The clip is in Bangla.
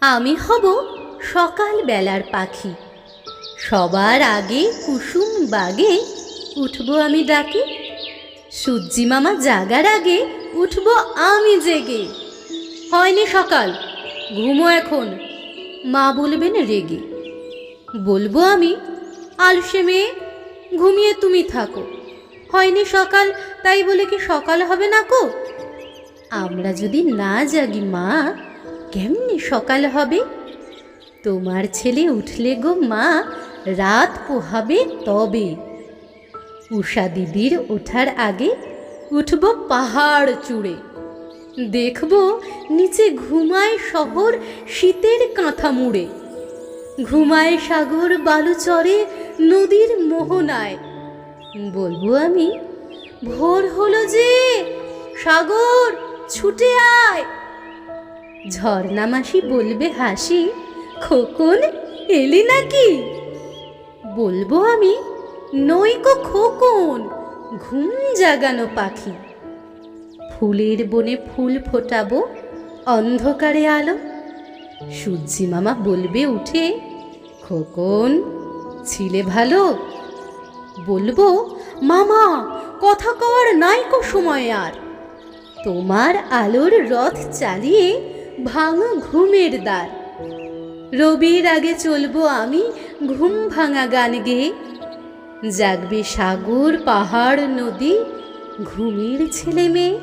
আমি হব সকাল বেলার পাখি, সবার আগে কুসুম বাগে উঠবো আমি ডাকে। সূর্যি মামা জাগার আগে উঠবো আমি জেগে। হয়নি সকাল, ঘুমো এখন, মা বলবেন রেগে। বলবো আমি, আলসে মেয়ে, ঘুমিয়ে তুমি থাকো। হয়নি সকাল, তাই বলে কি সকাল হবে না কো? আমরা যদি না জাগি মা, কেমনে সকাল হবে? তোমার ছেলে উঠলে গো মা, রাত পোহাবে তবে। উষা দিদির ওঠার আগে উঠব পাহাড় চূড়ে। দেখব নিচে ঘুমায় শহর শীতের কাঁথা মুড়ে। ঘুমায় সাগর বালুচরে নদীর মোহনায়। বলবো আমি, ভোর হলো যে, সাগর ছুটে আয়। ঝর্ণা মাসি বলবে হাসি, খোকন এলি নাকি? বলবো আমি, নইকো খোকন, ঘুম জাগানো পাখি। ফুলের বনে ফুল ফোটাবো, অন্ধকারে আলো। সূর্যি মামা বলবে উঠে, খোকন ছিলে ভালো। বলবো, মামা কথা কওয়ার নাইকো সময় আর। তোমার আলোর রথ চালিয়ে ভাঙো ঘুমের দ্বার। রবির আগে চলবো আমি ঘুম ভাঙা গান গেয়ে। জাগবে সাগর পাহাড় নদী, ঘুমের ছেলে মেয়ে।